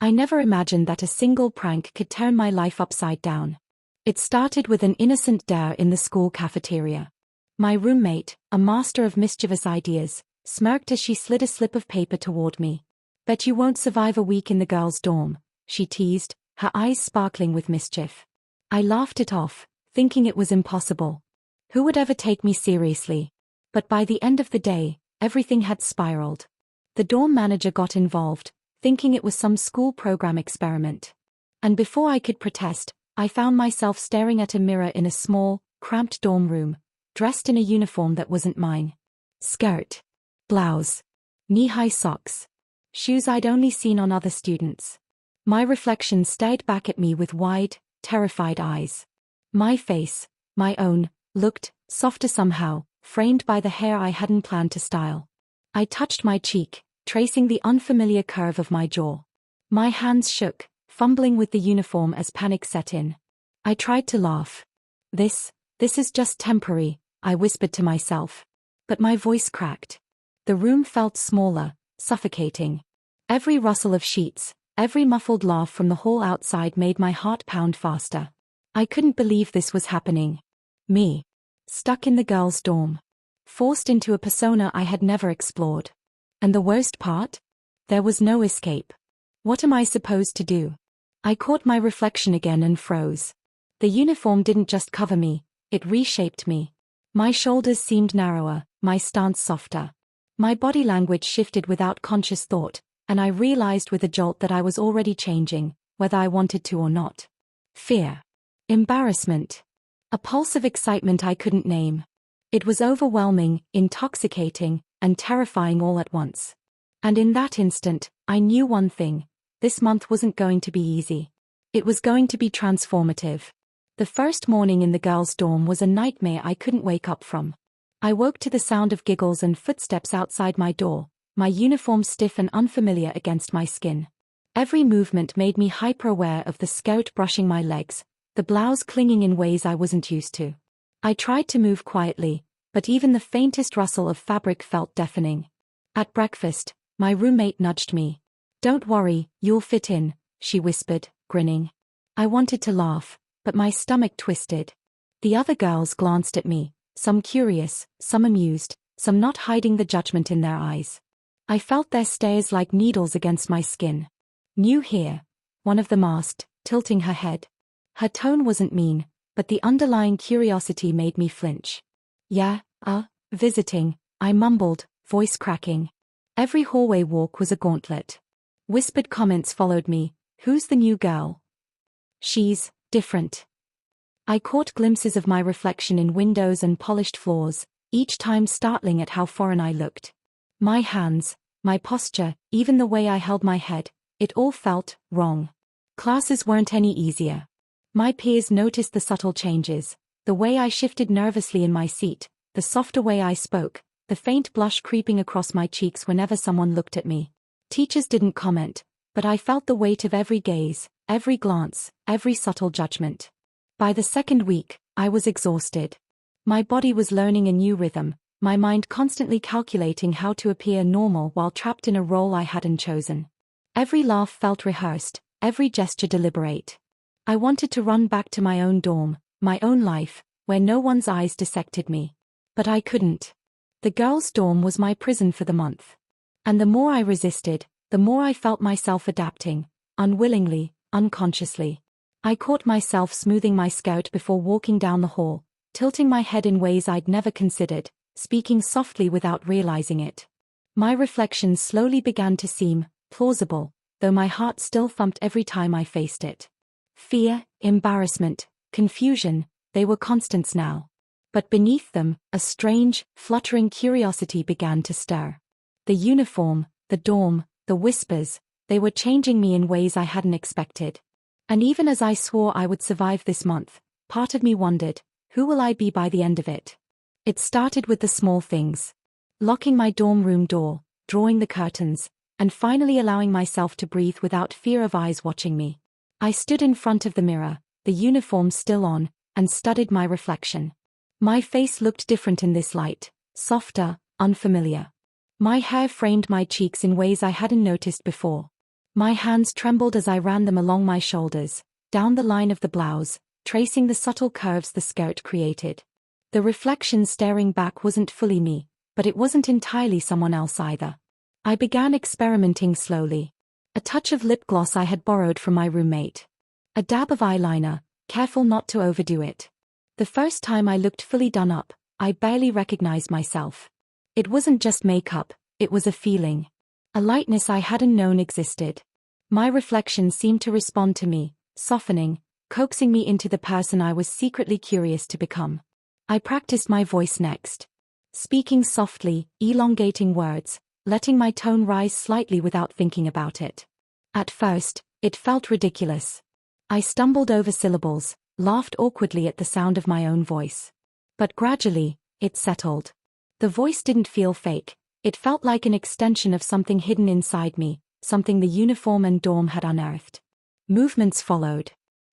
I never imagined that a single prank could turn my life upside down. It started with an innocent dare in the school cafeteria. My roommate, a master of mischievous ideas, smirked as she slid a slip of paper toward me. "Bet you won't survive a week in the girls' dorm," she teased, her eyes sparkling with mischief. I laughed it off, thinking it was impossible. Who would ever take me seriously? But by the end of the day, everything had spiraled. The dorm manager got involved, thinking it was some school program experiment. And before I could protest, I found myself staring at a mirror in a small, cramped dorm room, dressed in a uniform that wasn't mine. Skirt, blouse, knee-high socks, shoes I'd only seen on other students. My reflection stared back at me with wide, terrified eyes. My face, my own, looked softer somehow, framed by the hair I hadn't planned to style. I touched my cheek, tracing the unfamiliar curve of my jaw. My hands shook, fumbling with the uniform as panic set in. I tried to laugh. This is just temporary," I whispered to myself. But my voice cracked. The room felt smaller, suffocating. Every rustle of sheets, every muffled laugh from the hall outside made my heart pound faster. I couldn't believe this was happening. Me. Stuck in the girls' dorm. Forced into a persona I had never explored. And the worst part? There was no escape. What am I supposed to do? I caught my reflection again and froze. The uniform didn't just cover me, it reshaped me. My shoulders seemed narrower, my stance softer. My body language shifted without conscious thought, and I realized with a jolt that I was already changing, whether I wanted to or not. Fear. Embarrassment. A pulse of excitement I couldn't name. It was overwhelming, intoxicating, and terrifying all at once. And in that instant, I knew one thing. This month wasn't going to be easy. It was going to be transformative. The first morning in the girls' dorm was a nightmare I couldn't wake up from. I woke to the sound of giggles and footsteps outside my door, my uniform stiff and unfamiliar against my skin. Every movement made me hyper-aware of the skirt brushing my legs, the blouse clinging in ways I wasn't used to. I tried to move quietly, but even the faintest rustle of fabric felt deafening. At breakfast, my roommate nudged me. "Don't worry, you'll fit in," she whispered, grinning. I wanted to laugh, but my stomach twisted. The other girls glanced at me, some curious, some amused, some not hiding the judgment in their eyes. I felt their stares like needles against my skin. "New here," one of them asked, tilting her head. Her tone wasn't mean, but the underlying curiosity made me flinch. "Yeah, visiting," I mumbled, voice cracking. Every hallway walk was a gauntlet. Whispered comments followed me. "Who's the new girl?" "She's different." I caught glimpses of my reflection in windows and polished floors, each time startling at how foreign I looked. My hands, my posture, even the way I held my head, it all felt wrong. Classes weren't any easier. My peers noticed the subtle changes, the way I shifted nervously in my seat, the softer way I spoke, the faint blush creeping across my cheeks whenever someone looked at me. Teachers didn't comment, but I felt the weight of every gaze, every glance, every subtle judgment. By the second week, I was exhausted. My body was learning a new rhythm, my mind constantly calculating how to appear normal while trapped in a role I hadn't chosen. Every laugh felt rehearsed, every gesture deliberate. I wanted to run back to my own dorm, my own life, where no one's eyes dissected me. But I couldn't. The girls' dorm was my prison for the month. And the more I resisted, the more I felt myself adapting, unwillingly, unconsciously. I caught myself smoothing my skirt before walking down the hall, tilting my head in ways I'd never considered, speaking softly without realizing it. My reflections slowly began to seem plausible, though my heart still thumped every time I faced it. Fear, embarrassment, confusion, they were constants now. But beneath them, a strange, fluttering curiosity began to stir. The uniform, the dorm, the whispers, they were changing me in ways I hadn't expected. And even as I swore I would survive this month, part of me wondered, who will I be by the end of it? It started with the small things. Locking my dorm room door, drawing the curtains, and finally allowing myself to breathe without fear of eyes watching me. I stood in front of the mirror, the uniform still on, and studied my reflection. My face looked different in this light, softer, unfamiliar. My hair framed my cheeks in ways I hadn't noticed before. My hands trembled as I ran them along my shoulders, down the line of the blouse, tracing the subtle curves the skirt created. The reflection staring back wasn't fully me, but it wasn't entirely someone else either. I began experimenting slowly. A touch of lip gloss I had borrowed from my roommate. A dab of eyeliner, careful not to overdo it. The first time I looked fully done up, I barely recognized myself. It wasn't just makeup, it was a feeling. A lightness I hadn't known existed. My reflection seemed to respond to me, softening, coaxing me into the person I was secretly curious to become. I practiced my voice next. Speaking softly, elongating words, letting my tone rise slightly without thinking about it. At first, it felt ridiculous. I stumbled over syllables, laughed awkwardly at the sound of my own voice. But gradually, it settled. The voice didn't feel fake, it felt like an extension of something hidden inside me, something the uniform and dorm had unearthed. Movements followed.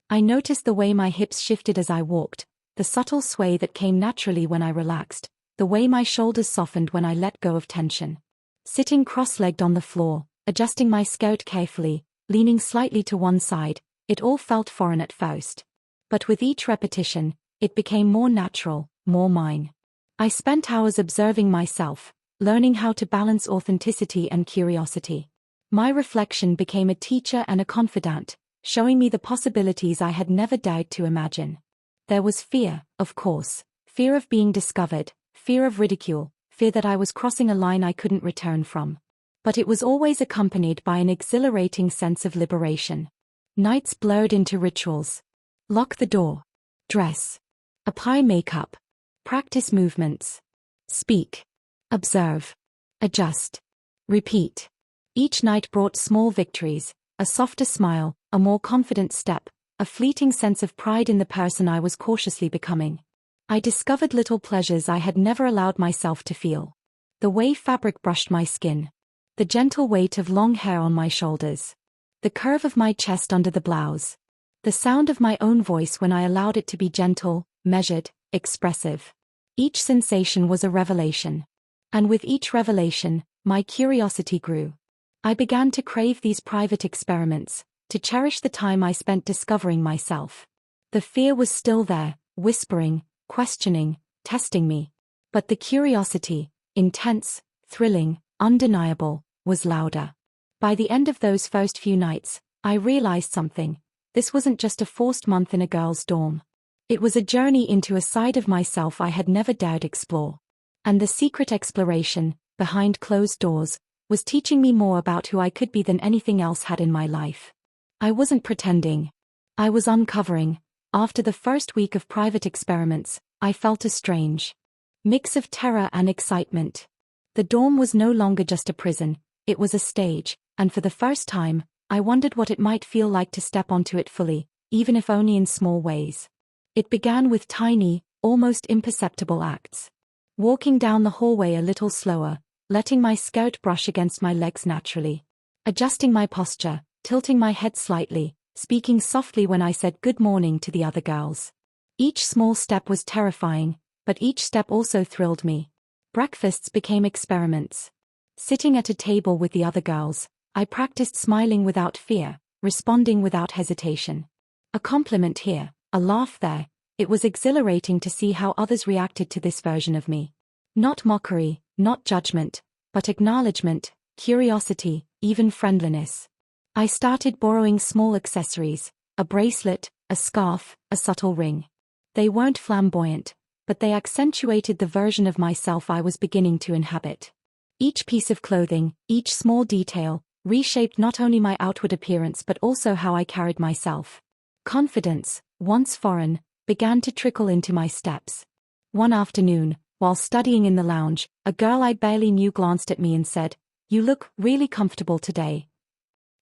I noticed the way my hips shifted as I walked, the subtle sway that came naturally when I relaxed, the way my shoulders softened when I let go of tension. Sitting cross-legged on the floor, adjusting my skirt carefully, leaning slightly to one side, it all felt foreign at first. But with each repetition, it became more natural, more mine. I spent hours observing myself, learning how to balance authenticity and curiosity. My reflection became a teacher and a confidant, showing me the possibilities I had never dared to imagine. There was fear, of course, fear of being discovered, fear of ridicule, fear that I was crossing a line I couldn't return from. But it was always accompanied by an exhilarating sense of liberation. Nights blurred into rituals. Lock the door. Dress. Apply makeup. Practice movements. Speak. Observe. Adjust. Repeat. Each night brought small victories, a softer smile, a more confident step, a fleeting sense of pride in the person I was cautiously becoming. I discovered little pleasures I had never allowed myself to feel. The way fabric brushed my skin. The gentle weight of long hair on my shoulders. The curve of my chest under the blouse. The sound of my own voice when I allowed it to be gentle, measured, expressive. Each sensation was a revelation. And with each revelation, my curiosity grew. I began to crave these private experiments, to cherish the time I spent discovering myself. The fear was still there, whispering, questioning, testing me. But the curiosity, intense, thrilling, undeniable, was louder. By the end of those first few nights, I realized something. This wasn't just a forced month in a girl's dorm. It was a journey into a side of myself I had never dared explore. And the secret exploration, behind closed doors, was teaching me more about who I could be than anything else had in my life. I wasn't pretending. I was uncovering. After the first week of private experiments, I felt a strange mix of terror and excitement. The dorm was no longer just a prison, it was a stage, and for the first time, I wondered what it might feel like to step onto it fully, even if only in small ways. It began with tiny, almost imperceptible acts. Walking down the hallway a little slower, letting my skirt brush against my legs naturally. Adjusting my posture, tilting my head slightly, speaking softly when I said good morning to the other girls. Each small step was terrifying, but each step also thrilled me. Breakfasts became experiments. Sitting at a table with the other girls, I practiced smiling without fear, responding without hesitation. A compliment here, a laugh there, it was exhilarating to see how others reacted to this version of me. Not mockery, not judgment, but acknowledgement, curiosity, even friendliness. I started borrowing small accessories, a bracelet, a scarf, a subtle ring. They weren't flamboyant, but they accentuated the version of myself I was beginning to inhabit. Each piece of clothing, each small detail, reshaped not only my outward appearance but also how I carried myself. Confidence, once foreign, began to trickle into my steps. One afternoon, while studying in the lounge, a girl I barely knew glanced at me and said, "You look really comfortable today."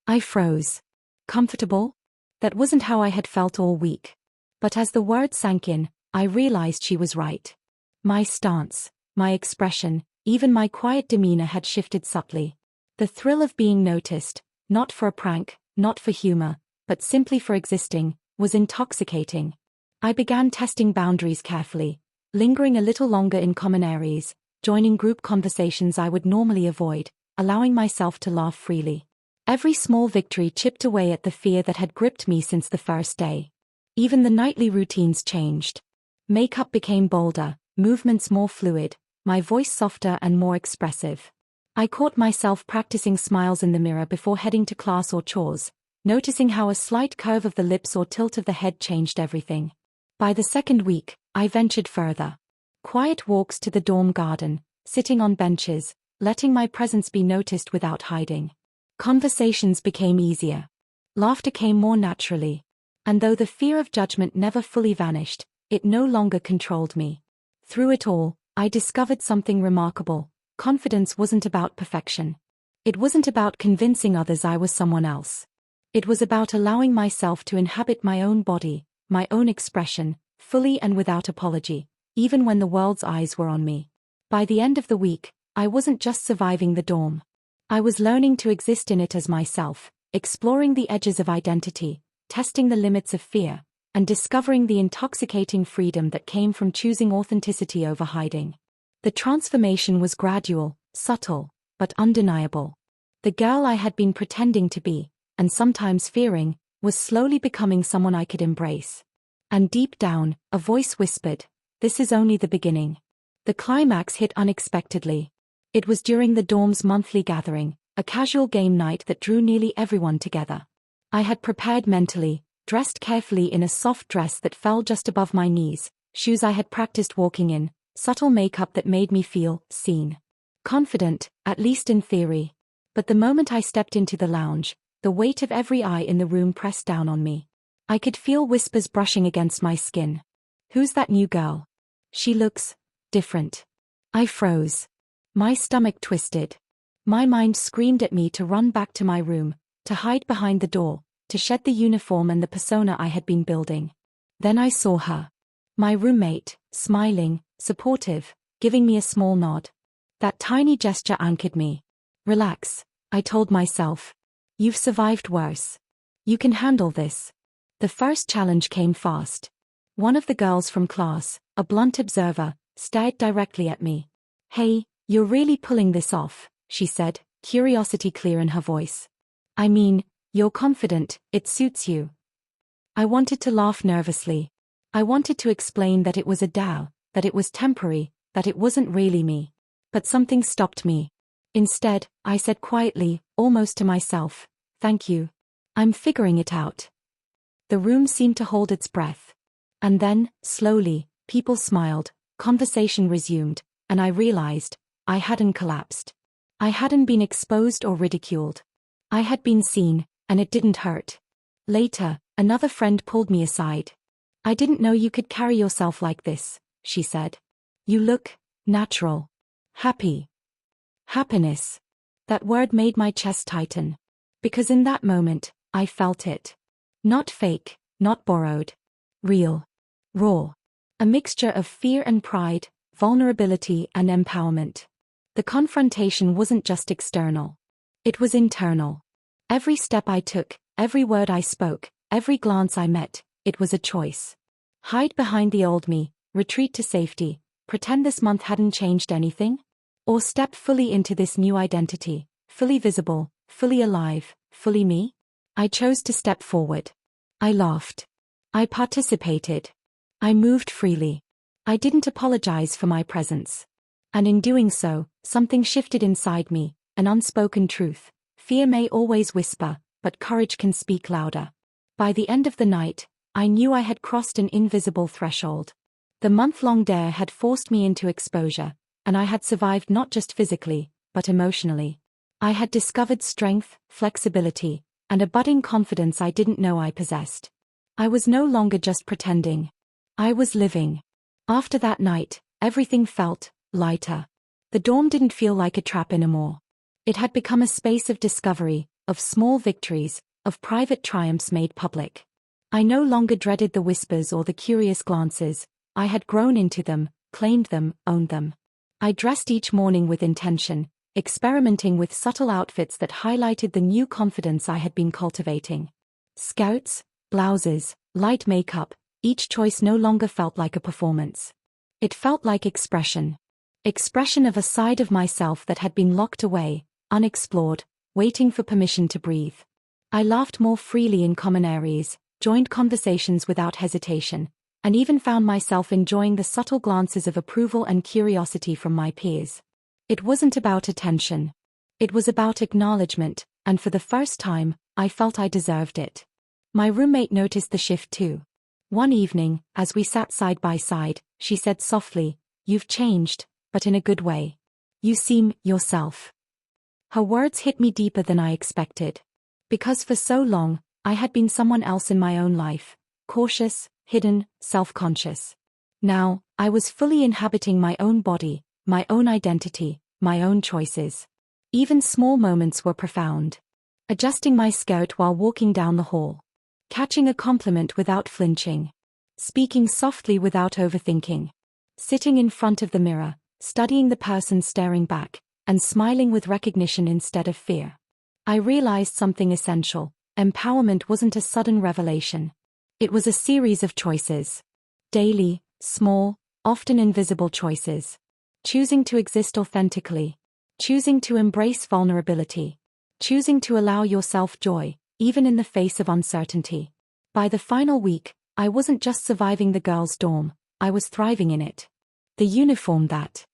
I froze. Comfortable? That wasn't how I had felt all week. But as the word sank in, I realized she was right. My stance, my expression, even my quiet demeanor had shifted subtly. The thrill of being noticed, not for a prank, not for humor, but simply for existing, was intoxicating. I began testing boundaries carefully, lingering a little longer in common areas, joining group conversations I would normally avoid, allowing myself to laugh freely. Every small victory chipped away at the fear that had gripped me since the first day. Even the nightly routines changed. Makeup became bolder, movements more fluid, my voice softer and more expressive. I caught myself practicing smiles in the mirror before heading to class or chores, noticing how a slight curve of the lips or tilt of the head changed everything. By the second week, I ventured further. Quiet walks to the dorm garden, sitting on benches, letting my presence be noticed without hiding. Conversations became easier. Laughter came more naturally. And though the fear of judgment never fully vanished, it no longer controlled me. Through it all, I discovered something remarkable. Confidence wasn't about perfection. It wasn't about convincing others I was someone else. It was about allowing myself to inhabit my own body, my own expression, fully and without apology, even when the world's eyes were on me. By the end of the week, I wasn't just surviving the dorm. I was learning to exist in it as myself, exploring the edges of identity, testing the limits of fear, and discovering the intoxicating freedom that came from choosing authenticity over hiding. The transformation was gradual, subtle, but undeniable. The girl I had been pretending to be, and sometimes fearing, was slowly becoming someone I could embrace. And deep down, a voice whispered, "This is only the beginning." The climax hit unexpectedly. It was during the dorm's monthly gathering, a casual game night that drew nearly everyone together. I had prepared mentally, dressed carefully in a soft dress that fell just above my knees, shoes I had practiced walking in, subtle makeup that made me feel seen. Confident, at least in theory. But the moment I stepped into the lounge, the weight of every eye in the room pressed down on me. I could feel whispers brushing against my skin. "Who's that new girl? She looks different." I froze. My stomach twisted. My mind screamed at me to run back to my room, to hide behind the door, to shed the uniform and the persona I had been building. Then I saw her. My roommate, smiling, supportive, giving me a small nod. That tiny gesture anchored me. "Relax," I told myself. "You've survived worse. You can handle this." The first challenge came fast. One of the girls from class, a blunt observer, stared directly at me. "Hey, you're really pulling this off," she said, curiosity clear in her voice. "I mean, you're confident, it suits you." I wanted to laugh nervously. I wanted to explain that it was a dare, that it was temporary, that it wasn't really me. But something stopped me. Instead, I said quietly, almost to myself, "Thank you. I'm figuring it out." The room seemed to hold its breath. And then, slowly, people smiled, conversation resumed, and I realized, I hadn't collapsed. I hadn't been exposed or ridiculed. I had been seen, and it didn't hurt. Later, another friend pulled me aside. "I didn't know you could carry yourself like this," she said. "You look natural. Happy." Happiness. That word made my chest tighten. Because in that moment, I felt it. Not fake, not borrowed. Real. Raw. A mixture of fear and pride, vulnerability and empowerment. The confrontation wasn't just external. It was internal. Every step I took, every word I spoke, every glance I met, it was a choice. Hide behind the old me, retreat to safety, pretend this month hadn't changed anything? Or step fully into this new identity, fully visible, fully alive, fully me? I chose to step forward. I laughed. I participated. I moved freely. I didn't apologize for my presence. And in doing so, something shifted inside me, an unspoken truth. Fear may always whisper, but courage can speak louder. By the end of the night, I knew I had crossed an invisible threshold. The month-long dare had forced me into exposure, and I had survived not just physically, but emotionally. I had discovered strength, flexibility, and a budding confidence I didn't know I possessed. I was no longer just pretending. I was living. After that night, everything felt lighter. The dorm didn't feel like a trap anymore. It had become a space of discovery, of small victories, of private triumphs made public. I no longer dreaded the whispers or the curious glances. I had grown into them, claimed them, owned them. I dressed each morning with intention, experimenting with subtle outfits that highlighted the new confidence I had been cultivating. Skirts, blouses, light makeup, each choice no longer felt like a performance. It felt like expression. Expression of a side of myself that had been locked away, unexplored, waiting for permission to breathe. I laughed more freely in common areas, joined conversations without hesitation, and even found myself enjoying the subtle glances of approval and curiosity from my peers. It wasn't about attention. It was about acknowledgement, and for the first time, I felt I deserved it. My roommate noticed the shift too. One evening, as we sat side by side, she said softly, "You've changed, but in a good way. You seem yourself." Her words hit me deeper than I expected. Because for so long, I had been someone else in my own life, cautious, hidden, self-conscious. Now, I was fully inhabiting my own body, my own identity, my own choices. Even small moments were profound. Adjusting my skirt while walking down the hall. Catching a compliment without flinching. Speaking softly without overthinking. Sitting in front of the mirror, studying the person staring back, and smiling with recognition instead of fear. I realized something essential. Empowerment wasn't a sudden revelation. It was a series of choices. Daily, small, often invisible choices. Choosing to exist authentically. Choosing to embrace vulnerability. Choosing to allow yourself joy, even in the face of uncertainty. By the final week, I wasn't just surviving the girls' dorm, I was thriving in it. The uniform that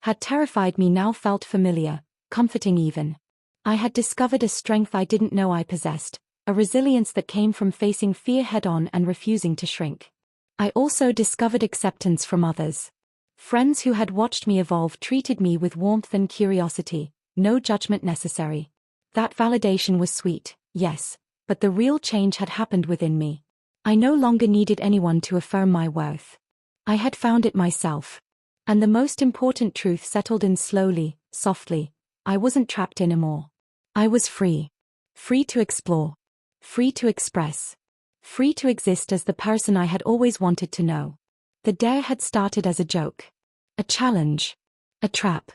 had terrified me now felt familiar, comforting even. I had discovered a strength I didn't know I possessed, a resilience that came from facing fear head-on and refusing to shrink. I also discovered acceptance from others. Friends who had watched me evolve treated me with warmth and curiosity, no judgment necessary. That validation was sweet, yes, but the real change had happened within me. I no longer needed anyone to affirm my worth. I had found it myself. And the most important truth settled in slowly, softly. I wasn't trapped anymore. I was free. Free to explore. Free to express. Free to exist as the person I had always wanted to know. The dare had started as a joke. A challenge. A trap.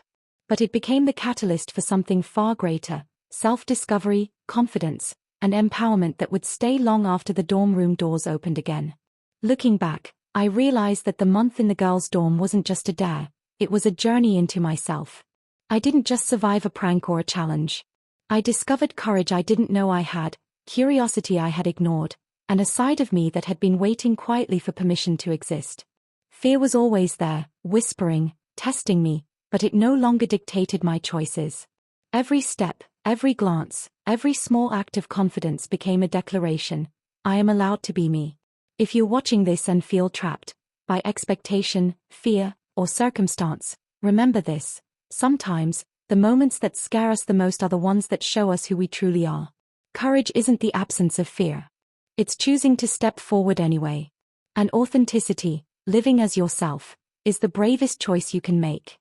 But it became the catalyst for something far greater. Self-discovery, confidence, and empowerment that would stay long after the dorm room doors opened again. Looking back, I realized that the month in the girls' dorm wasn't just a dare, it was a journey into myself. I didn't just survive a prank or a challenge. I discovered courage I didn't know I had, curiosity I had ignored, and a side of me that had been waiting quietly for permission to exist. Fear was always there, whispering, testing me, but it no longer dictated my choices. Every step, every glance, every small act of confidence became a declaration. I am allowed to be me. If you're watching this and feel trapped by expectation, fear, or circumstance, remember this. Sometimes, the moments that scare us the most are the ones that show us who we truly are. Courage isn't the absence of fear. It's choosing to step forward anyway. And authenticity, living as yourself, is the bravest choice you can make.